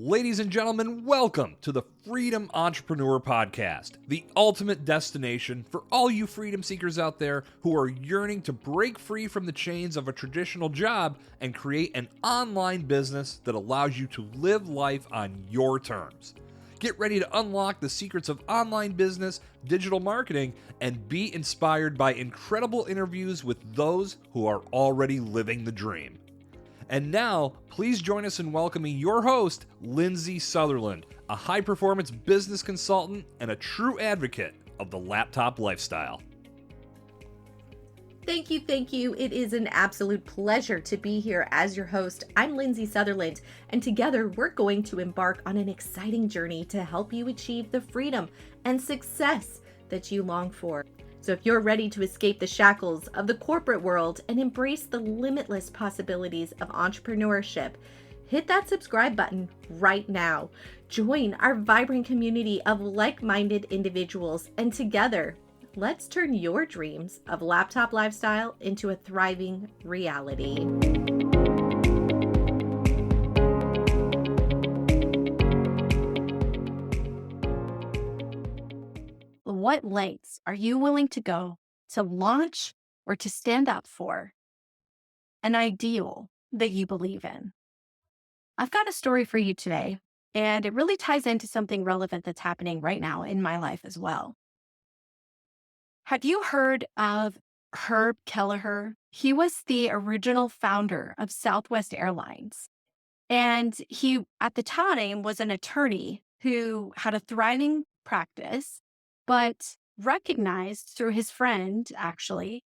Ladies and gentlemen, welcome to the Freedom Entrepreneur Podcast, the ultimate destination for all you freedom seekers out there who are yearning to break free from the chains of a traditional job and create an online business that allows you to live life on your terms. Get ready to unlock the secrets of online business, digital marketing, and be inspired by incredible interviews with those who are already living the dream. And now, please join us in welcoming your host, Lindsay Sutherland, a high-performance business consultant and a true advocate of the laptop lifestyle. Thank you. It is an absolute pleasure to be here as your host. I'm Lindsay Sutherland, and together we're going to embark on an exciting journey to help you achieve the freedom and success that you long for. So if you're ready to escape the shackles of the corporate world and embrace the limitless possibilities of entrepreneurship, hit that subscribe button right now. Join our vibrant community of like-minded individuals, and together, let's turn your dreams of laptop lifestyle into a thriving reality. What lengths are you willing to go to launch or to stand up for an ideal that you believe in? I've got a story for you today, and it really ties into something relevant that's happening right now in my life as well. Have you heard of Herb Kelleher? He was the original founder of Southwest Airlines. And he, at the time, was an attorney who had a thriving practice, but recognized through his friend, actually,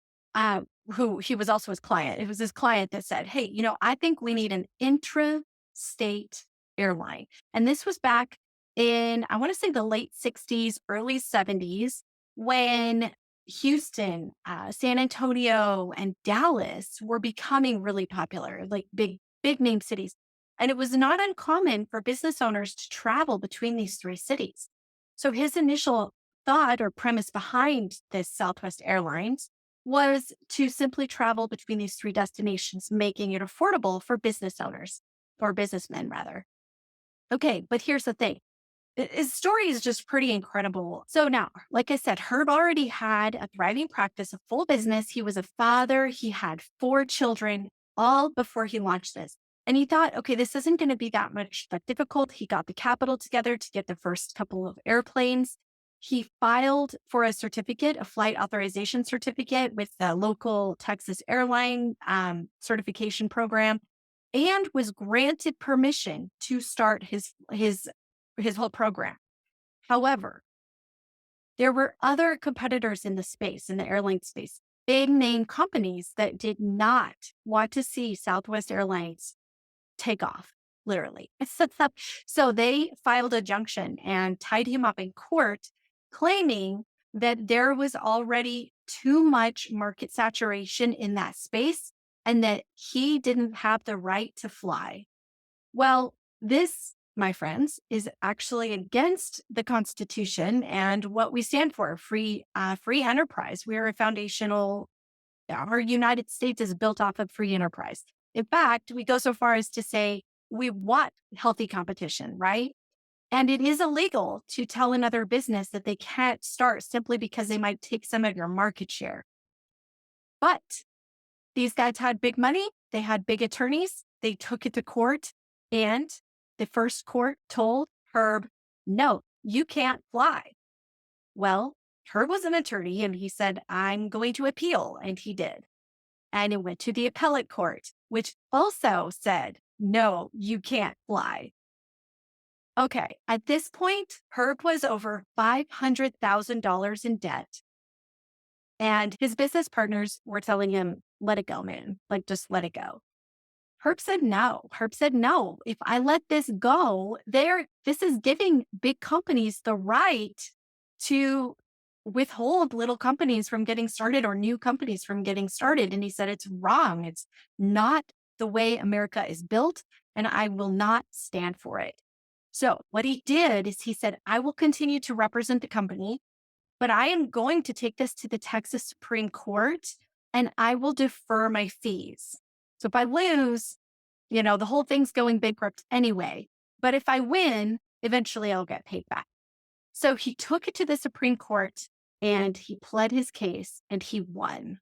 who he was also his client. It was his client that said, hey, I think we need an intra-state airline. And this was back in, I want to say the late 60s, early 70s, when Houston, San Antonio, and Dallas were becoming really popular, like big name cities. And it was not uncommon for business owners to travel between these three cities. So his initial thought or premise behind this Southwest Airlines was to simply travel between these three destinations, making it affordable for business owners, or businessmen rather. Okay, but here's the thing. His story is just pretty incredible. So now, like I said, Herb already had a thriving practice, a full business. He was a father. He had 4 children, all before he launched this. And he thought, okay, this isn't going to be that much difficult. He got the capital together to get the first couple of airplanes. He filed for a certificate, a flight authorization certificate with the local Texas airline certification program, and was granted permission to start his whole program. However, there were other competitors in the space, in the airline space, big name companies that did not want to see Southwest Airlines take off, literally. So they filed a injunction and tied him up in court, claiming that there was already too much market saturation in that space and that he didn't have the right to fly. Well, this, my friends, is actually against the Constitution and what we stand for, free enterprise. We are a foundational, our United States is built off of free enterprise. In fact, we go so far as to say we want healthy competition, right? And it is illegal to tell another business that they can't start simply because they might take some of your market share. But these guys had big money. They had big attorneys. They took it to court. And the first court told Herb, no, you can't fly. Well, Herb was an attorney and he said, I'm going to appeal. And he did. And it went to the appellate court, which also said, no, you can't fly. Okay, at this point, Herb was over $500,000 in debt. And his business partners were telling him, let it go, man. Like, just let it go. Herb said no. Herb said, no, if I let this go, this is giving big companies the right to withhold little companies from getting started or new companies from getting started. And he said, it's wrong. It's not the way America is built, and I will not stand for it. So what he did is he said, I will continue to represent the company, but I am going to take this to the Texas Supreme Court and I will defer my fees. So if I lose, the whole thing's going bankrupt anyway. But if I win, eventually I'll get paid back. So he took it to the Supreme Court and he pled his case and he won.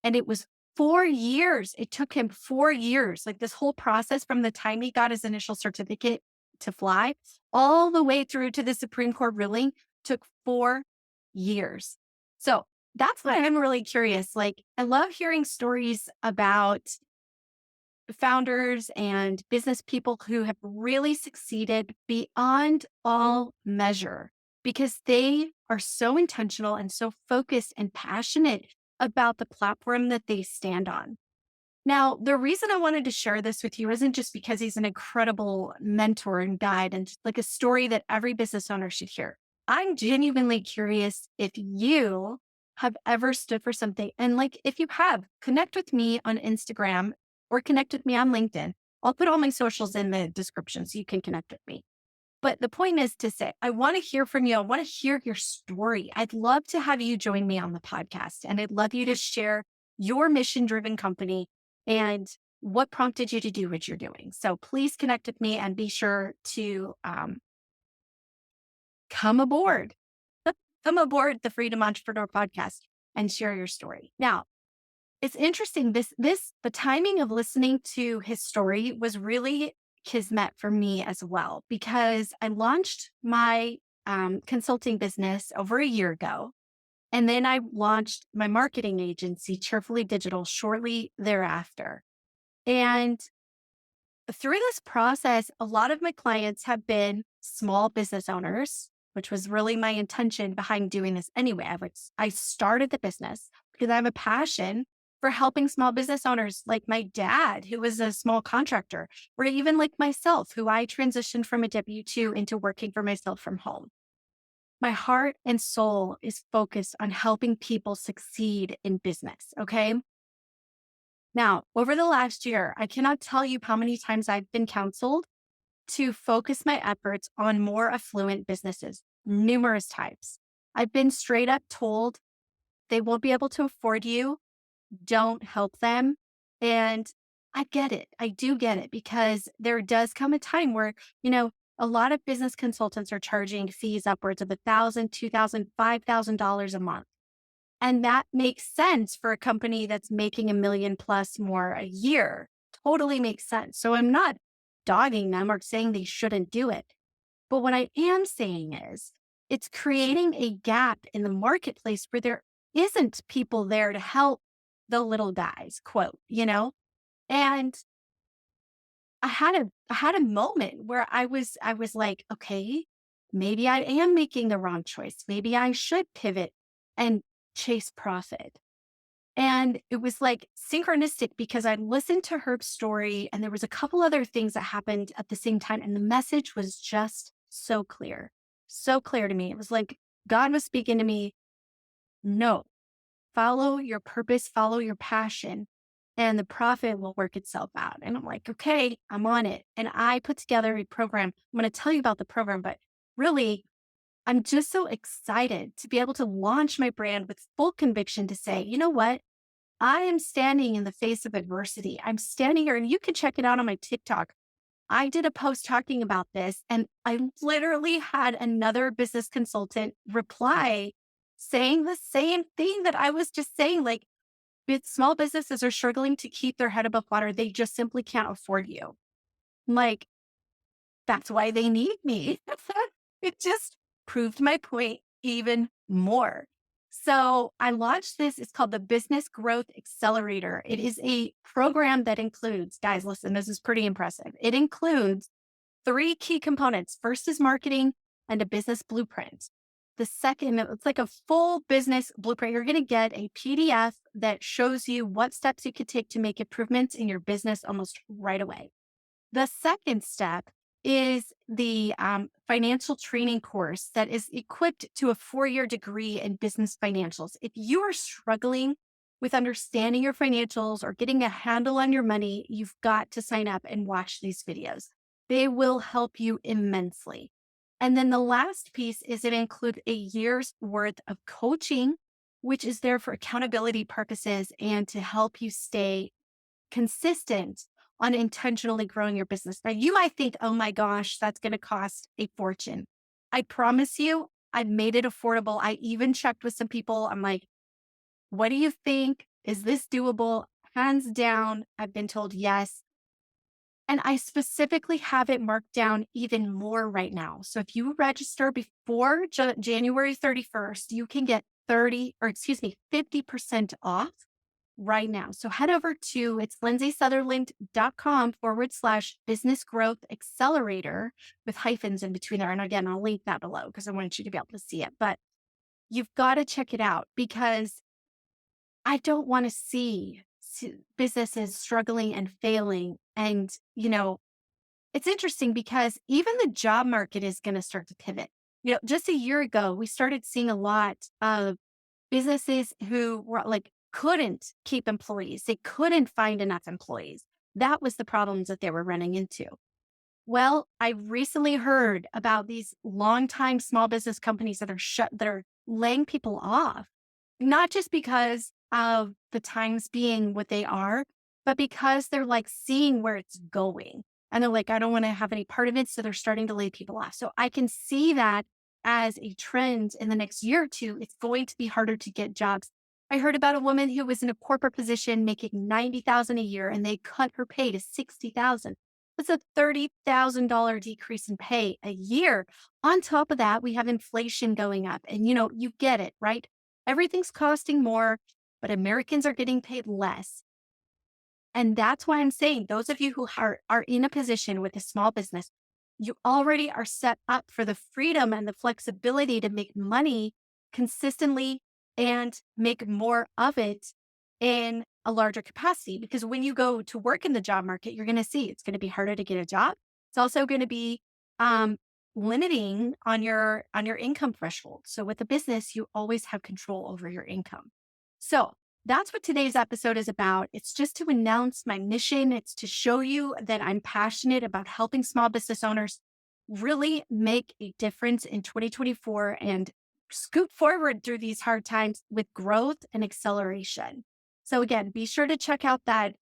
And it was 4 years. It took him 4 years, like this whole process from the time he got his initial certificate to fly all the way through to the Supreme Court ruling took 4 years. So that's why I'm really curious. Like, I love hearing stories about founders and business people who have really succeeded beyond all measure because they are so intentional and so focused and passionate about the platform that they stand on. Now, the reason I wanted to share this with you isn't just because he's an incredible mentor and guide and just like a story that every business owner should hear. I'm genuinely curious if you have ever stood for something. And like, if you have, connect with me on Instagram or connect with me on LinkedIn. I'll put all my socials in the description so you can connect with me. But the point is to say, I want to hear from you. I want to hear your story. I'd love to have you join me on the podcast. And I'd love you to share your mission driven company and what prompted you to do what you're doing. So please connect with me and be sure to come aboard. Come aboard the Freedom Entrepreneur podcast and share your story. Now, it's interesting. The timing of listening to his story was really kismet for me as well, because I launched my consulting business over a year ago. And then I launched my marketing agency, Cheerfully Digital, shortly thereafter. And through this process, a lot of my clients have been small business owners, which was really my intention behind doing this anyway. I started the business because I have a passion for helping small business owners like my dad, who was a small contractor, or even like myself, who I transitioned from a W-2 into working for myself from home. My heart and soul is focused on helping people succeed in business. Okay. Now, over the last year, I cannot tell you how many times I've been counseled to focus my efforts on more affluent businesses, numerous times. I've been straight up told they won't be able to afford you. Don't help them. And I get it. I do get it, because there does come a time where, a lot of business consultants are charging fees upwards of $1,000, $2,000, $5,000 a month. And that makes sense for a company that's making $1 million plus more a year. Totally makes sense. So I'm not dogging them or saying they shouldn't do it. But what I am saying is it's creating a gap in the marketplace where there isn't people there to help the little guys, quote, And I had a moment where I was like, okay, maybe I am making the wrong choice. Maybe I should pivot and chase profit. And it was like synchronistic, because I listened to Herb's story and there was a couple other things that happened at the same time. And the message was just so clear to me. It was like God was speaking to me. No, follow your purpose, follow your passion, and the profit will work itself out. And I'm like, okay, I'm on it. And I put together a program. I'm going to tell you about the program, but really, I'm just so excited to be able to launch my brand with full conviction to say, you know what? I am standing in the face of adversity. I'm standing here, and you can check it out on my TikTok. I did a post talking about this, and I literally had another business consultant reply saying the same thing that I was just saying. Like, small businesses are struggling to keep their head above water. They just simply can't afford you. Like, that's why they need me. It just proved my point even more. So I launched this. It's called the Business Growth Accelerator. It is a program that includes, guys, listen, this is pretty impressive. It includes 3 key components. First is marketing and a business blueprint. The second, it's like a full business blueprint. You're going to get a PDF that shows you what steps you could take to make improvements in your business almost right away. The second step is the financial training course that is equipped to a 4-year degree in business financials. If you are struggling with understanding your financials or getting a handle on your money, you've got to sign up and watch these videos. They will help you immensely. And then the last piece is it includes a year's worth of coaching, which is there for accountability purposes and to help you stay consistent on intentionally growing your business. Now, you might think, oh my gosh, that's going to cost a fortune. I promise you, I've made it affordable. I even checked with some people. I'm like, what do you think? Is this doable? Hands down, I've been told yes. And I specifically have it marked down even more right now. So if you register before January 31st, you can get 50% off right now. So head over to, it's lindsaysutherland.com/business growth accelerator with hyphens in between there. And again, I'll link that below because I want you to be able to see it. But you've got to check it out because I don't want to see businesses struggling and failing. And, it's interesting because even the job market is going to start to pivot. Just a year ago, we started seeing a lot of businesses who were like, couldn't keep employees. They couldn't find enough employees. That was the problems that they were running into. Well, I recently heard about these longtime small business companies that are laying people off, not just because of the times being what they are, but because they're like seeing where it's going. And they're like, I don't want to have any part of it. So they're starting to lay people off. So I can see that as a trend in the next year or two. It's going to be harder to get jobs. I heard about a woman who was in a corporate position making $90,000 a year and they cut her pay to $60,000. That's a $30,000 decrease in pay a year. On top of that, we have inflation going up. And you get it, right? Everything's costing more, but Americans are getting paid less. And that's why I'm saying those of you who are in a position with a small business, you already are set up for the freedom and the flexibility to make money consistently and make more of it in a larger capacity. Because when you go to work in the job market, you're going to see it's going to be harder to get a job. It's also going to be limiting on your income threshold. So with a business, you always have control over your income. So that's what today's episode is about. It's just to announce my mission. It's to show you that I'm passionate about helping small business owners really make a difference in 2024 and scoot forward through these hard times with growth and acceleration. So again, be sure to check out that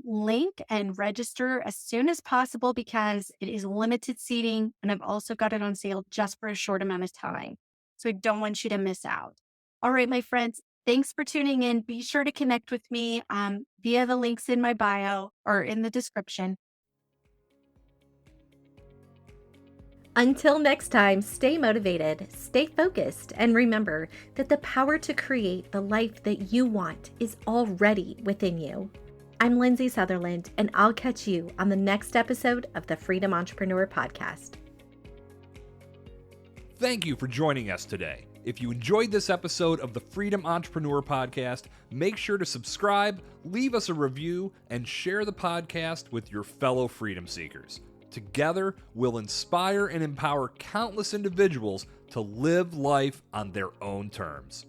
link and register as soon as possible because it is limited seating. And I've also got it on sale just for a short amount of time. So I don't want you to miss out. All right, my friends. Thanks for tuning in. Be sure to connect with me via the links in my bio or in the description. Until next time, stay motivated, stay focused, and remember that the power to create the life that you want is already within you. I'm Lindsay Sutherland, and I'll catch you on the next episode of the Freedom Entrepreneur Podcast. Thank you for joining us today. If you enjoyed this episode of the Freedom Entrepreneur Podcast, make sure to subscribe, leave us a review, and share the podcast with your fellow freedom seekers. Together, we'll inspire and empower countless individuals to live life on their own terms.